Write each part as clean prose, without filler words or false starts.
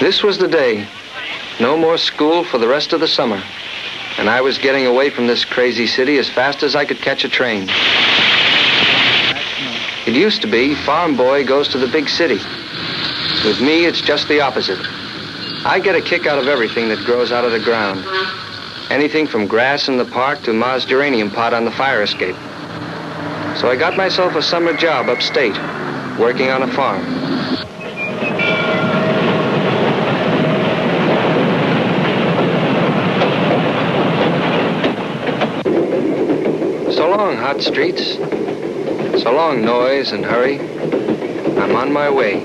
This was the day. No more school for the rest of the summer. And I was getting away from this crazy city as fast as I could catch a train. It used to be, farm boy goes to the big city. With me, it's just the opposite. I get a kick out of everything that grows out of the ground. Anything from grass in the park to Ma's geranium pot on the fire escape. So I got myself a summer job upstate, working on a farm. So long, hot streets. So long, noise and hurry. I'm on my way.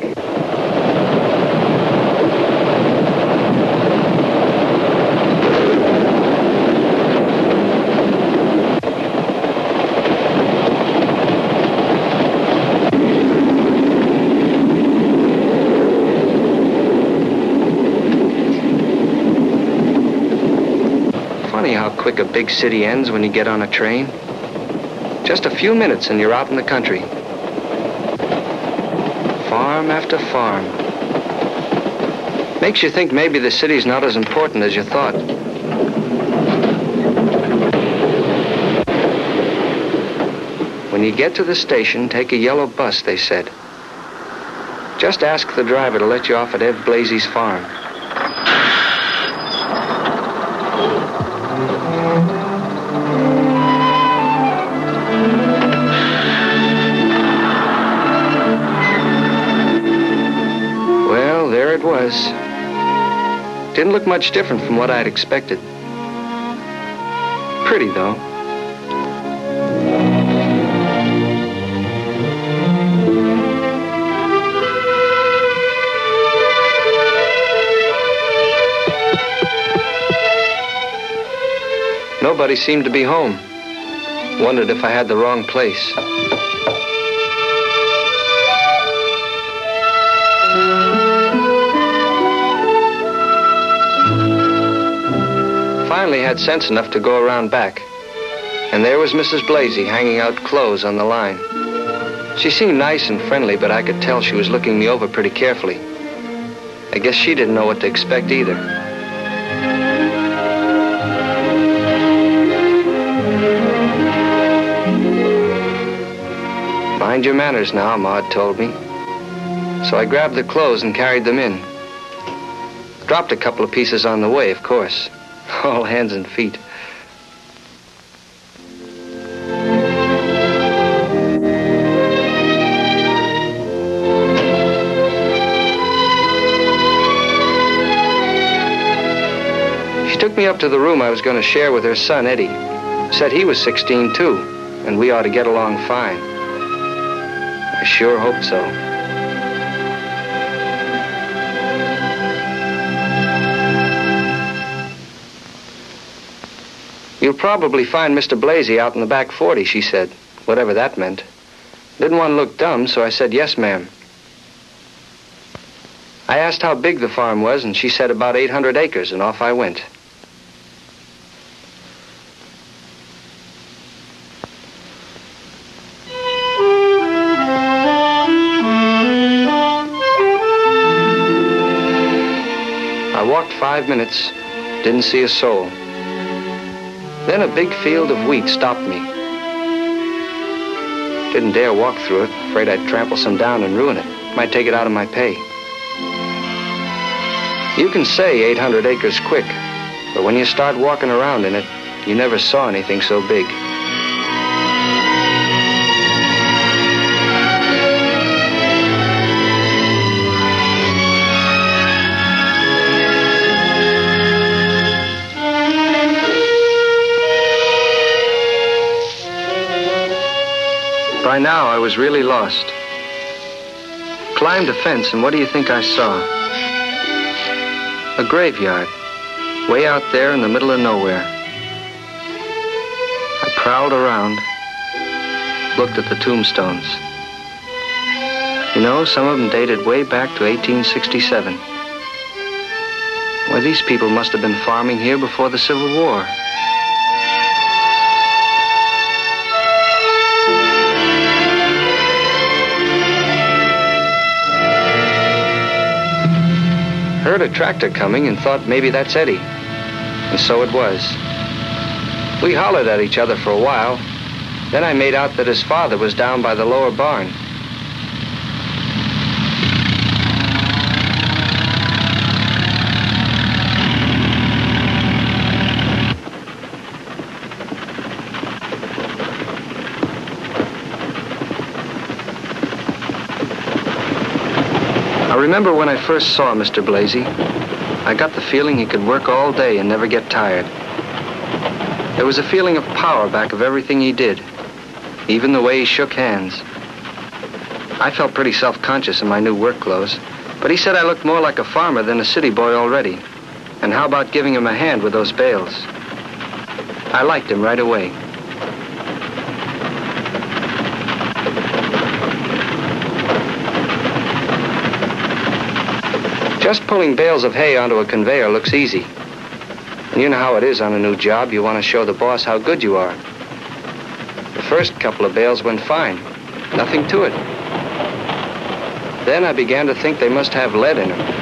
Funny how quick a big city ends when you get on a train. Just a few minutes and you're out in the country. Farm after farm. Makes you think maybe the city's not as important as you thought. When you get to the station, take a yellow bus, they said. Just ask the driver to let you off at Everett Blazey's farm. It was. Didn't look much different from what I'd expected. Pretty, though. Nobody seemed to be home. Wondered if I had the wrong place. Finally had sense enough to go around back. And there was Mrs. Blazey hanging out clothes on the line. She seemed nice and friendly, but I could tell she was looking me over pretty carefully. I guess she didn't know what to expect either. Mind your manners now, Maud told me. So I grabbed the clothes and carried them in. Dropped a couple of pieces on the way, of course. All hands and feet. She took me up to the room I was going to share with her son, Eddie. Said he was 16 too, and we ought to get along fine. I sure hope so. You'll probably find Mr. Blazey out in the back 40, she said, whatever that meant. Didn't want to look dumb, so I said, yes, ma'am. I asked how big the farm was, and she said about 800 acres, and off I went. I walked 5 minutes, didn't see a soul. Then a big field of wheat stopped me. Didn't dare walk through it, afraid I'd trample some down and ruin it. Might take it out of my pay. You can say 800 acres quick, but when you start walking around in it, you never saw anything so big. By now, I was really lost. Climbed a fence, and what do you think I saw? A graveyard, way out there in the middle of nowhere. I prowled around, looked at the tombstones. You know, some of them dated way back to 1867. Why, these people must have been farming here before the Civil War. heard a tractor coming and thought maybe that's Eddie. And so it was. We hollered at each other for a while. Then I made out that his father was down by the lower barn. I remember when I first saw Mr. Blazey, I got the feeling he could work all day and never get tired. There was a feeling of power back of everything he did, even the way he shook hands. I felt pretty self-conscious in my new work clothes, but he said I looked more like a farmer than a city boy already. And how about giving him a hand with those bales? I liked him right away. Just pulling bales of hay onto a conveyor looks easy. And you know how it is on a new job. You want to show the boss how good you are. The first couple of bales went fine. Nothing to it. Then I began to think they must have lead in them.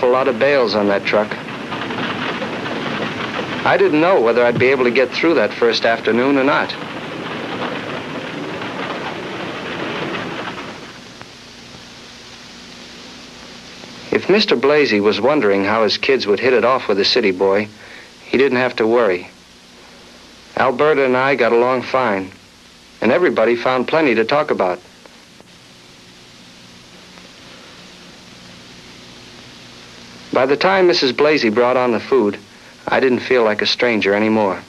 A lot of bales on that truck. I didn't know whether I'd be able to get through that first afternoon or not. If Mr. Blazey was wondering how his kids would hit it off with a city boy, he didn't have to worry. Alberta and I got along fine, and everybody found plenty to talk about. By the time Mrs. Blazey brought on the food, I didn't feel like a stranger anymore.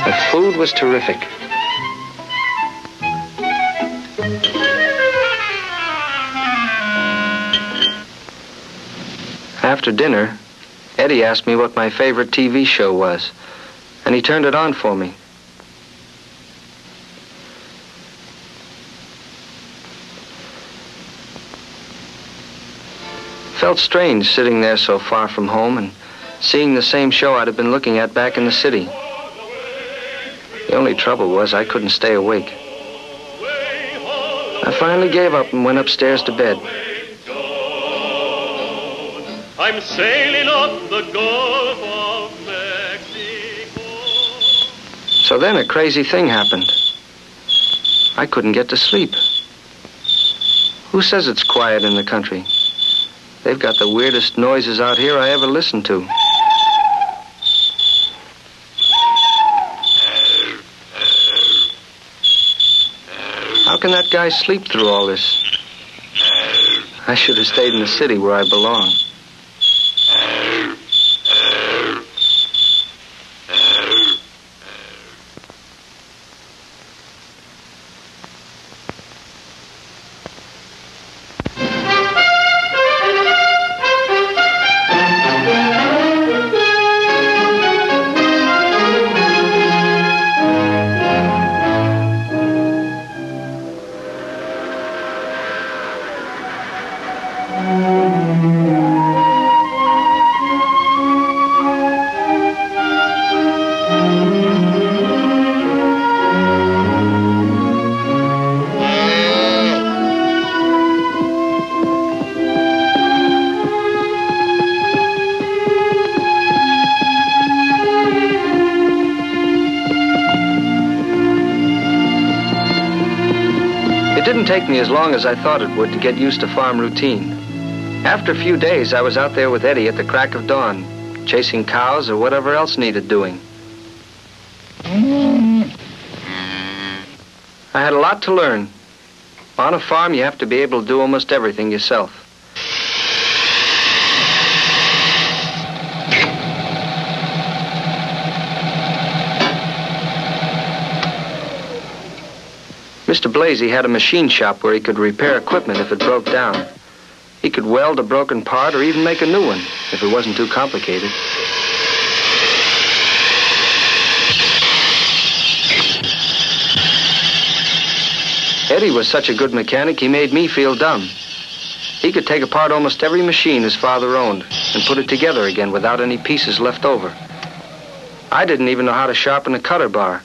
The food was terrific. After dinner, Eddie asked me what my favorite TV show was, and he turned it on for me. Felt strange sitting there so far from home and seeing the same show I'd have been looking at back in the city. The only trouble was I couldn't stay awake. I finally gave up and went upstairs to bed. I'm sailing up the Gulf of Mexico. So then a crazy thing happened. I couldn't get to sleep. Who says it's quiet in the country? They've got the weirdest noises out here I ever listened to. How can that guy sleep through all this? I should have stayed in the city where I belong. It didn't take me as long as I thought it would to get used to farm routine. After a few days, I was out there with Eddie at the crack of dawn, chasing cows or whatever else needed doing. I had a lot to learn. On a farm, you have to be able to do almost everything yourself. Mr. Blazey had a machine shop where he could repair equipment if it broke down. He could weld a broken part or even make a new one if it wasn't too complicated. Eddie was such a good mechanic, he made me feel dumb. He could take apart almost every machine his father owned and put it together again without any pieces left over. I didn't even know how to sharpen a cutter bar,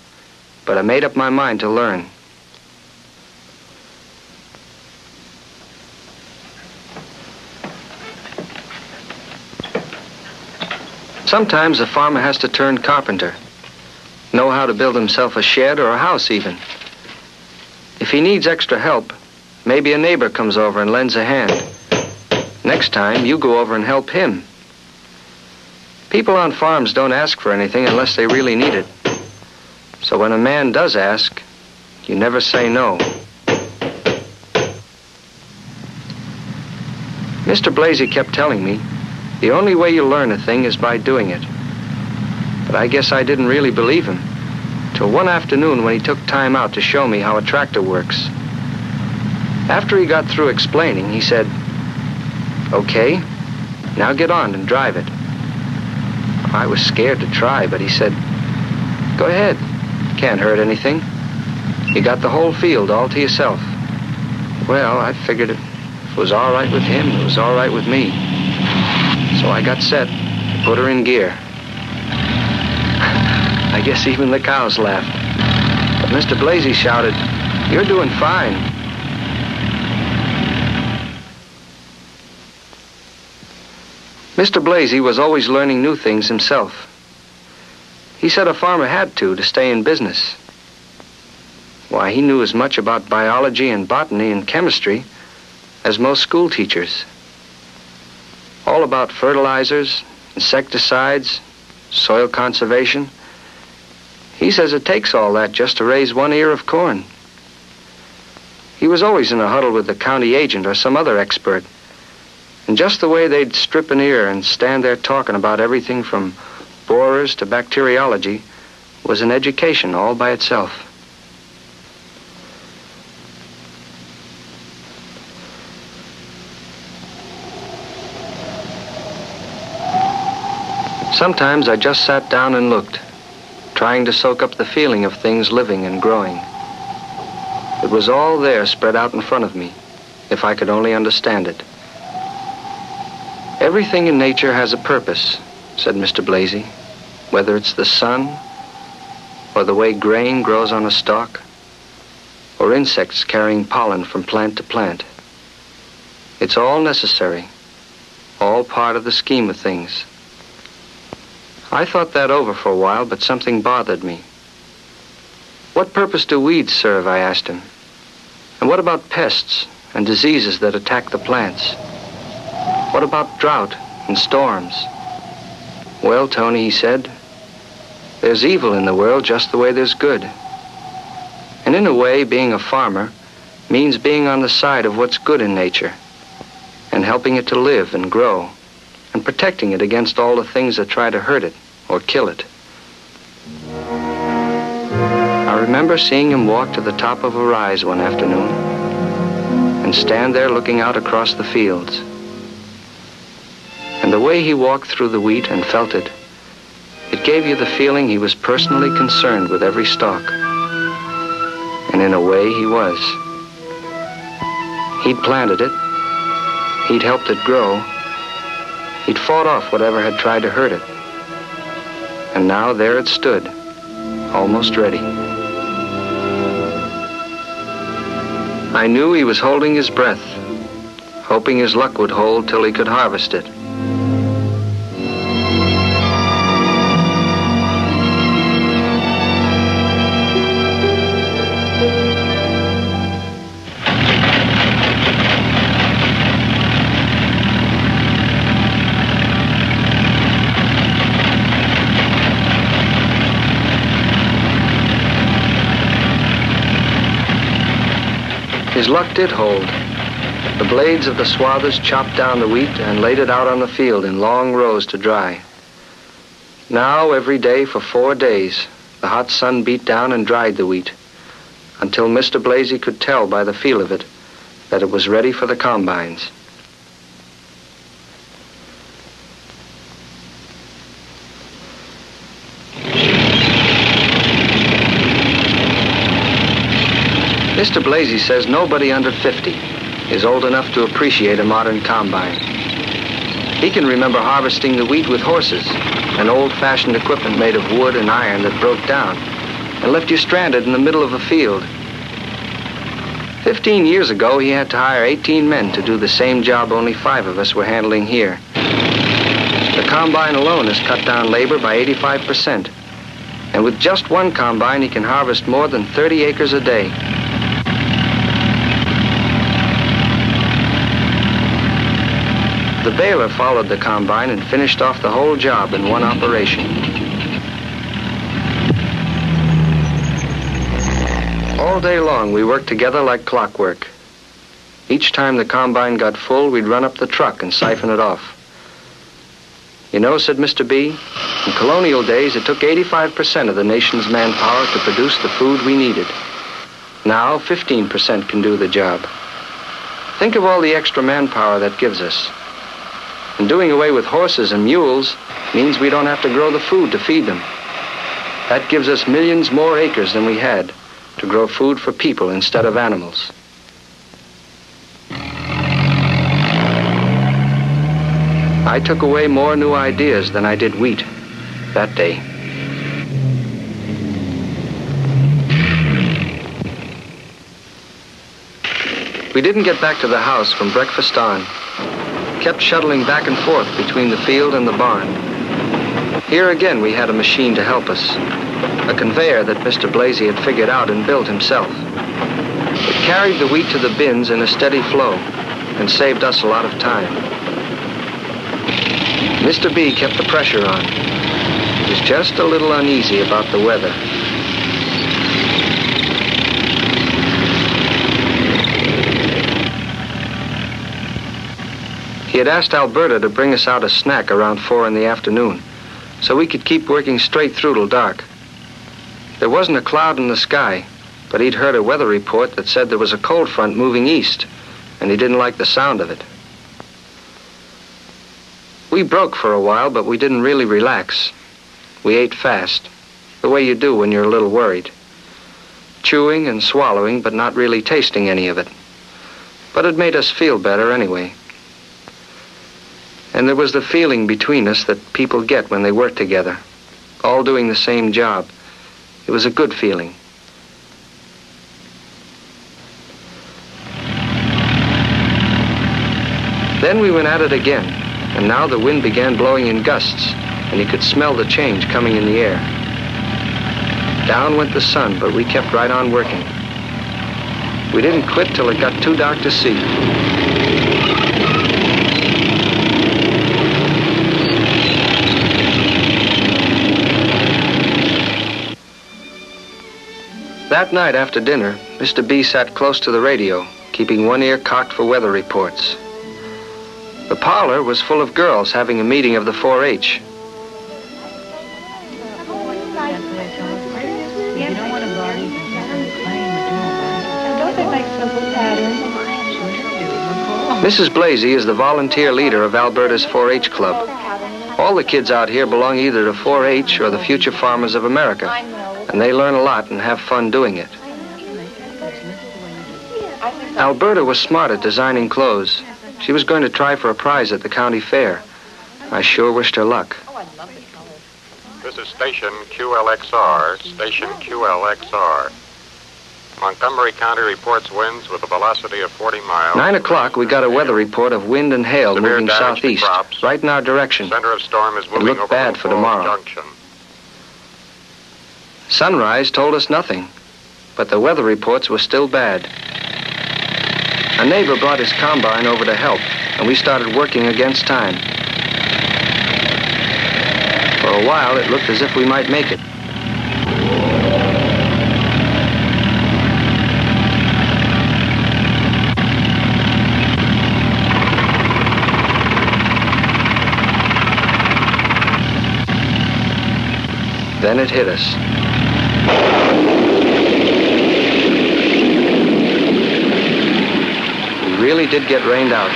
but I made up my mind to learn. Sometimes a farmer has to turn carpenter, know how to build himself a shed or a house even. If he needs extra help, maybe a neighbor comes over and lends a hand. Next time, you go over and help him. People on farms don't ask for anything unless they really need it. So when a man does ask, you never say no. Mr. Blazey kept telling me, the only way you learn a thing is by doing it. But I guess I didn't really believe him, till one afternoon when he took time out to show me how a tractor works. After he got through explaining, he said, "Okay, now get on and drive it." I was scared to try, but he said, "Go ahead, can't hurt anything. You got the whole field all to yourself." Well, I figured if it was all right with him, it was all right with me. So I got set, put her in gear. I guess even the cows laughed. But Mr. Blazey shouted, "You're doing fine." Mr. Blazey was always learning new things himself. He said a farmer had to stay in business. Why, he knew as much about biology and botany and chemistry as most school teachers. All about fertilizers, insecticides, soil conservation. He says it takes all that just to raise one ear of corn. He was always in a huddle with the county agent or some other expert. And just the way they'd strip an ear and stand there talking about everything from borers to bacteriology was an education all by itself. Sometimes I just sat down and looked, trying to soak up the feeling of things living and growing. It was all there spread out in front of me, if I could only understand it. Everything in nature has a purpose, said Mr. Blazey, whether it's the sun, or the way grain grows on a stalk, or insects carrying pollen from plant to plant. It's all necessary, all part of the scheme of things. I thought that over for a while, but something bothered me. What purpose do weeds serve, I asked him. And what about pests and diseases that attack the plants? What about drought and storms? Well, Tony, he said, there's evil in the world just the way there's good. And in a way, being a farmer means being on the side of what's good in nature and helping it to live and grow and protecting it against all the things that try to hurt it or kill it. I remember seeing him walk to the top of a rise one afternoon and stand there looking out across the fields. And the way he walked through the wheat and felt it, it gave you the feeling he was personally concerned with every stalk. And in a way, he was. He'd planted it. He'd helped it grow. He'd fought off whatever had tried to hurt it. And now there it stood, almost ready. I knew he was holding his breath, hoping his luck would hold till he could harvest it. His luck did hold. The blades of the swathers chopped down the wheat and laid it out on the field in long rows to dry. Now, every day for 4 days, the hot sun beat down and dried the wheat. until Mr. Blazey could tell by the feel of it that it was ready for the combines. Mr. Blazey says nobody under 50 is old enough to appreciate a modern combine. He can remember harvesting the wheat with horses and old-fashioned equipment made of wood and iron that broke down and left you stranded in the middle of a field. 15 years ago, he had to hire 18 men to do the same job only 5 of us were handling here. The combine alone has cut down labor by 85%. And with just one combine, he can harvest more than 30 acres a day. The baler followed the combine and finished off the whole job in one operation. All day long, we worked together like clockwork. Each time the combine got full, we'd run up the truck and siphon it off. You know, said Mr. B, in colonial days, it took 85% of the nation's manpower to produce the food we needed. Now, 15% can do the job. Think of all the extra manpower that gives us. And doing away with horses and mules means we don't have to grow the food to feed them. That gives us millions more acres than we had to grow food for people instead of animals. I took away more new ideas than I did wheat that day. We didn't get back to the house from breakfast on. Kept shuttling back and forth between the field and the barn. Here again we had a machine to help us, a conveyor that Mr. Blazey had figured out and built himself. It carried the wheat to the bins in a steady flow and saved us a lot of time. Mr. B kept the pressure on. He was just a little uneasy about the weather. He had asked Alberta to bring us out a snack around 4 in the afternoon, so we could keep working straight through till dark. There wasn't a cloud in the sky, but he'd heard a weather report that said there was a cold front moving east, and he didn't like the sound of it. We broke for a while, but we didn't really relax. We ate fast, the way you do when you're a little worried. Chewing and swallowing, but not really tasting any of it. But it made us feel better anyway. And there was the feeling between us that people get when they work together, all doing the same job. It was a good feeling. Then we went at it again, and now the wind began blowing in gusts, and you could smell the change coming in the air. Down went the sun, but we kept right on working. We didn't quit till it got too dark to see. That night after dinner, Mr. B sat close to the radio, keeping one ear cocked for weather reports. The parlor was full of girls having a meeting of the 4-H. Mrs. Blazey is the volunteer leader of Alberta's 4-H club. All the kids out here belong either to 4-H or the Future Farmers of America, and they learn a lot and have fun doing it. Alberta was smart at designing clothes. She was going to try for a prize at the county fair. I sure wished her luck. This is station QLXR, station QLXR. Montgomery County reports winds with a velocity of 40 miles. 9 o'clock, we got a weather report of wind and hail moving southeast, right in our direction. Center of storm is moving it looked bad for tomorrow. Junction. Sunrise told us nothing, but the weather reports were still bad. A neighbor brought his combine over to help, and we started working against time. For a while, it looked as if we might make it. Then it hit us. really did get rained out.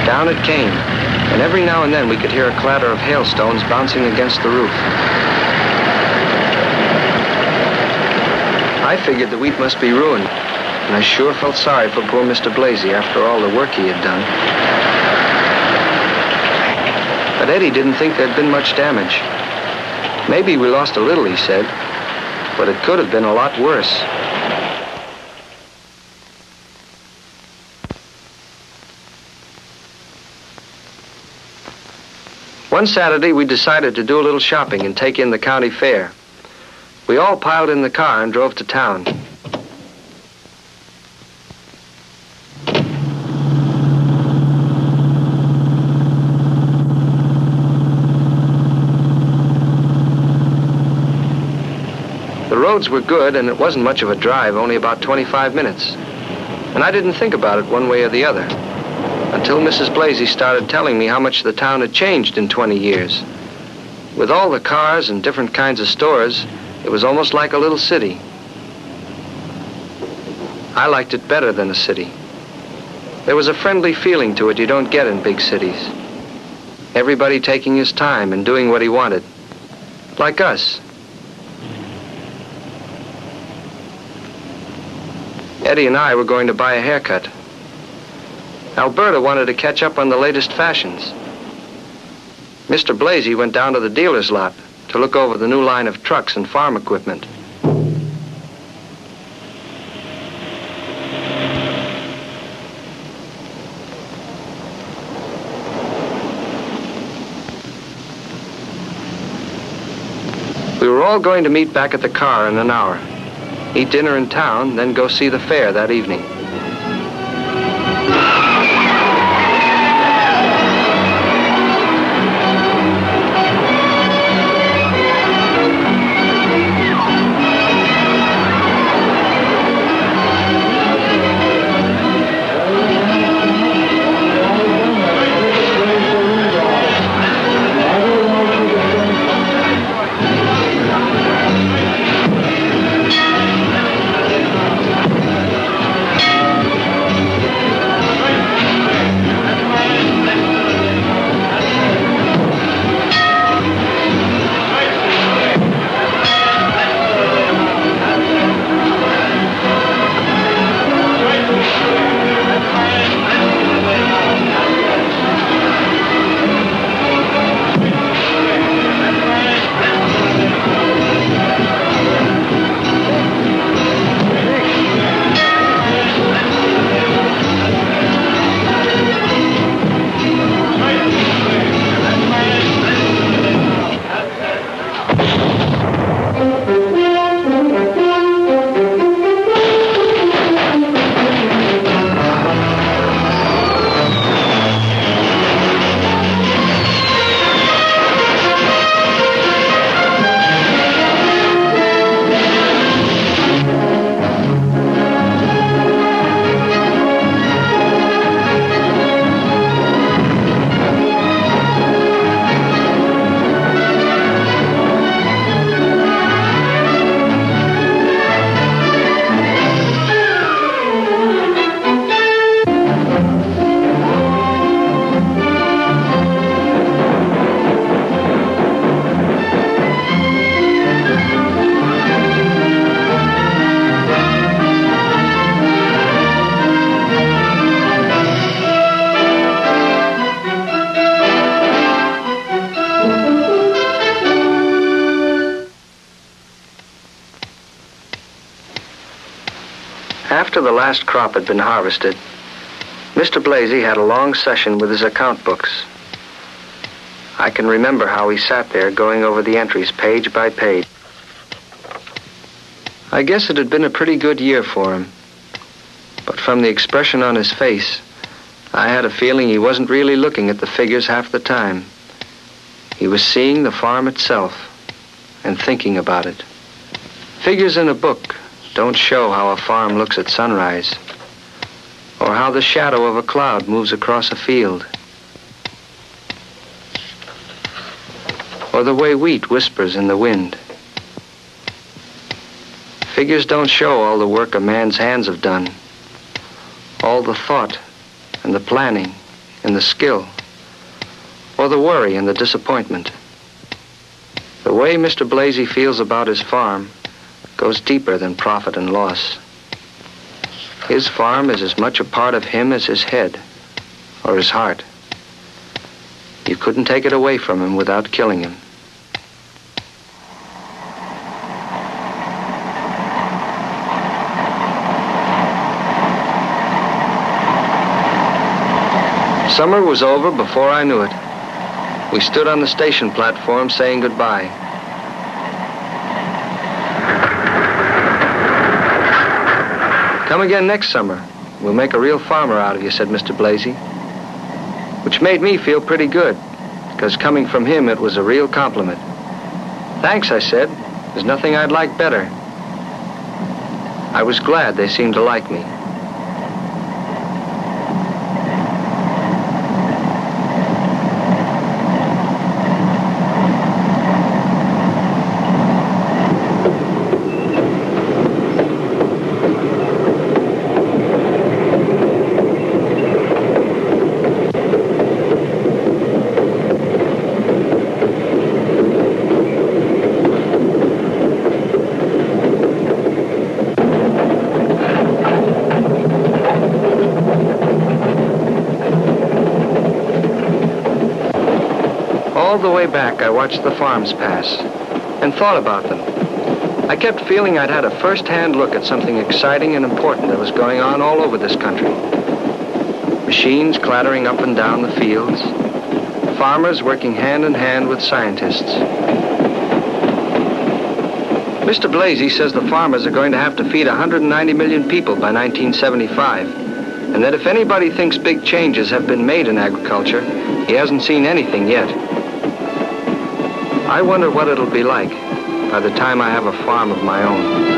Down it came, and every now and then we could hear a clatter of hailstones bouncing against the roof. I figured the wheat must be ruined, and I sure felt sorry for poor Mr. Blazey after all the work he had done. But Eddie didn't think there'd been much damage. Maybe we lost a little, he said, but it could have been a lot worse. One Saturday, we decided to do a little shopping and take in the county fair. We all piled in the car and drove to town. The roads were good, and it wasn't much of a drive, only about 25 minutes. And I didn't think about it one way or the other, until Mrs. Blazey started telling me how much the town had changed in 20 years. With all the cars and different kinds of stores, it was almost like a little city. I liked it better than a city. There was a friendly feeling to it you don't get in big cities. Everybody taking his time and doing what he wanted. Like us. Eddie and I were going to buy a haircut. Alberta wanted to catch up on the latest fashions. Mr. Blazey went down to the dealer's lot to look over the new line of trucks and farm equipment. We were all going to meet back at the car in an hour, eat dinner in town, then go see the fair that evening. After the last crop had been harvested, Mr. Blazey had a long session with his account books. I can remember how he sat there going over the entries page by page. I guess it had been a pretty good year for him, but from the expression on his face, I had a feeling he wasn't really looking at the figures half the time. He was seeing the farm itself and thinking about it. Figures in a book don't show how a farm looks at sunrise, or how the shadow of a cloud moves across a field, or the way wheat whispers in the wind. Figures don't show all the work a man's hands have done, all the thought and the planning and the skill, or the worry and the disappointment. The way Mr. Blazey feels about his farm goes deeper than profit and loss. His farm is as much a part of him as his head or his heart. You couldn't take it away from him without killing him. Summer was over before I knew it. We stood on the station platform saying goodbye. Come again next summer. We'll make a real farmer out of you, said Mr. Blazey, which made me feel pretty good, because coming from him, it was a real compliment. Thanks, I said. There's nothing I'd like better. I was glad they seemed to like me. All the way back, I watched the farms pass and thought about them. I kept feeling I'd had a first-hand look at something exciting and important that was going on all over this country. Machines clattering up and down the fields, farmers working hand in hand with scientists. Mr. Blazey says the farmers are going to have to feed 190 million people by 1975, and that if anybody thinks big changes have been made in agriculture, he hasn't seen anything yet. I wonder what it'll be like by the time I have a farm of my own.